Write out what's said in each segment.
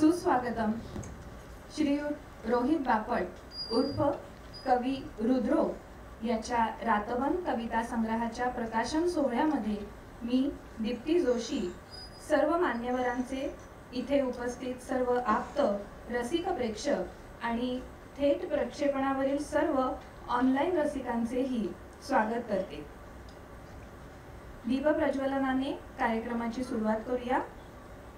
सुस्वागतम श्रीयुत रोहित बापट उर्फ कवी रुद्रो याच्या रातवन कविता संग्रहाच्या प्रकाशन सोहळ्यामध्ये मी दीप्ती जोशी सर्व मान्यवरांचे इथे उपस्थित सर्व आप्त रसिक प्रेक्षक आणि थेट प्रक्षेपणावरील सर्व ऑनलाईन रसिकांचेही स्वागत करते। दीप प्रज्वलनाने कार्यक्रमाची सुरुवात करूया।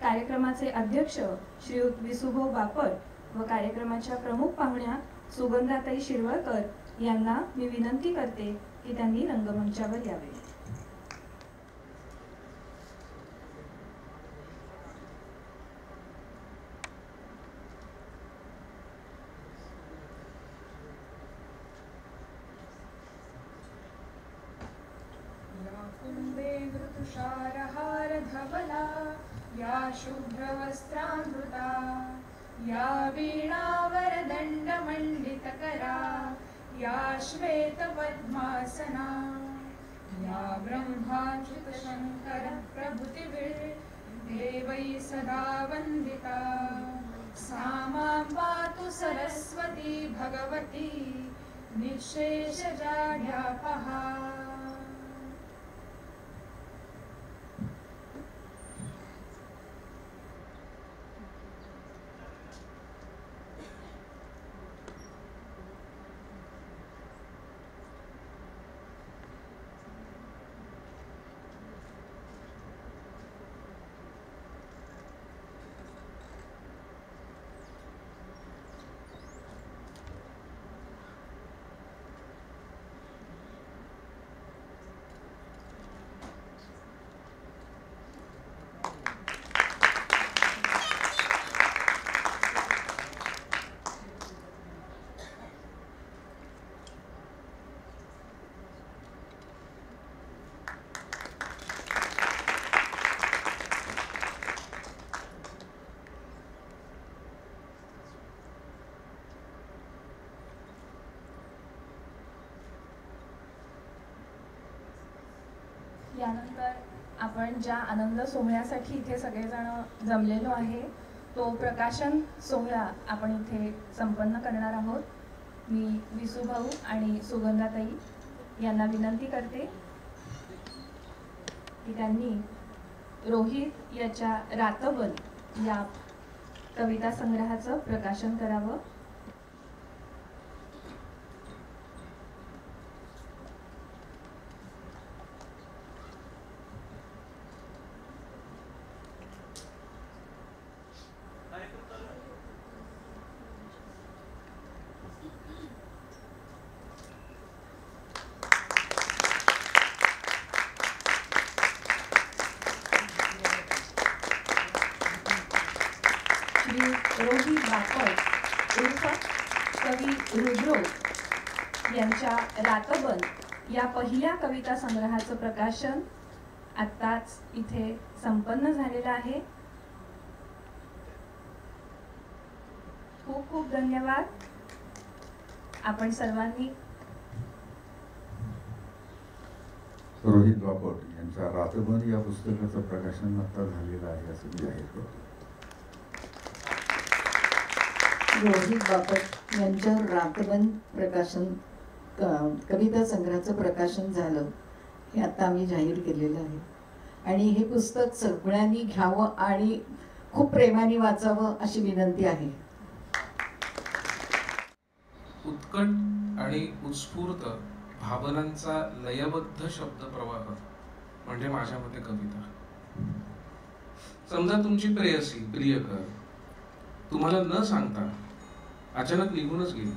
कार्यक्रमाचे अध्यक्ष श्रीयुत विसुभाऊ बापट व कार्यक्रमाच्या प्रमुख पाहुण्या सुगंधाताई शिरवळकर यांना मी विनंती करते की त्यांनी रंगमंचावर यावे। ऋतुषारहार धवला या शुभ्रवस्त्रामृता या वीणावरदण्डमण्डितकरा या श्वेतपद्मासना या ब्रह्माच्युतशङ्कर प्रभृतिभिर्देवैः सदा वन्दिता सा मां पातु सरस्वती भगवती निःशेषजाड्यापहा। यानंतर आपण ज्या आनंद सोहळ्यासाठी इथे सगळेजण जमलेलो आहे तो प्रकाशन सोहळा आपण इथे संपन्न करणार आहोत। मी विसुभाऊ आणि सुगंधाताई यांना विनंती करते की त्यांनी रोहित याच्या रातवन या कविता संग्रहाचं प्रकाशन करावं। रोहित बापट उर्फ कवी रुद्रो यांच्या रातवन या पहिल्या कविता संग्रहाचं प्रकाशन आत्ताच इथे संपन्न झालेलं आहे। खूप खूप धन्यवाद आपण सर्वांनी। रोहित बापट यांच्या रातवन या पुस्तकाचं प्रकाशन आता झालेलं आहे असं मी जाहीर करतो। रोहित बापट यांच्या रातवन प्रकाशन कविता संग्रहाचं प्रकाशन झालं हे आता आम्ही जाहीर केलेलं आहे आणि हे पुस्तक सगळ्यांनी घ्यावं आणि खूप प्रेमाने वाचावं अशी विनंती आहे। उत्कट आणि उत्स्फूर्त भावनांचा लयबद्ध शब्दप्रवाह म्हणजे माझ्या मते कविता। समजा तुमची प्रेयसी प्रियकर तुम्हाला न सांगता अचानक निघूनच गेली,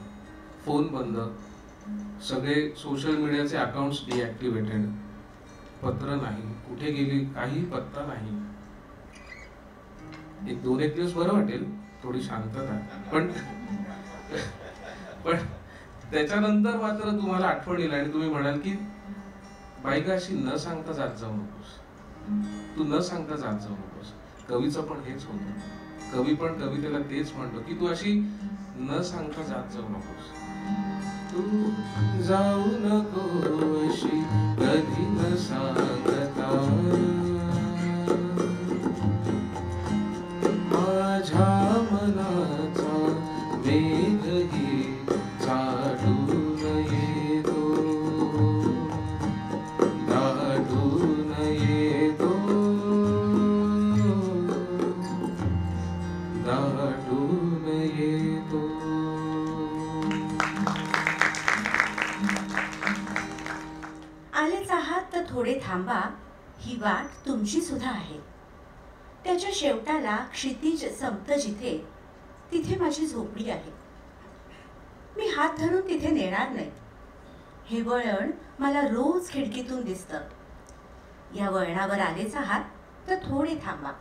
फोन बंद, सगळे सोशल मीडियाचे अकाउंट्स डिॲक्टिव्हेटेड, पत्र नाही, कुठे गेली काही पत्ता नाही। एक दिवस बरं वाटेल, थोडी शांतता, पण त्याच्यानंतर मात्र तुम्हाला आठवण येईल आणि तुम्ही म्हणाल की बायका अशी न सांगता जात जाऊ नकोस, तू न सांगता जात जाऊ नकोस। कवीचं पण हेच होतं, कवी पण कवितेला तेच म्हणतो की तू अशी न सांगता जात जाऊ नकोस, तू जाऊ नको अशी कधी न सांगता माझ्या मनाचा वेगही चालून येतो, दाटून येतो, दाटून येतो. आलेच आहात तर थोडे थांबा, ही वाट तुमची सुद्धा आहे. त्याच्या शेवटाला क्षितिज संपतं जिथे, तिथे माझी झोपडी आहे. मी हात धरून तिथे नेणार नाही. हे वळण मला रोज खिडकीतून दिसतं. या वळणावर आलेच आहात तर थोडे थांबा.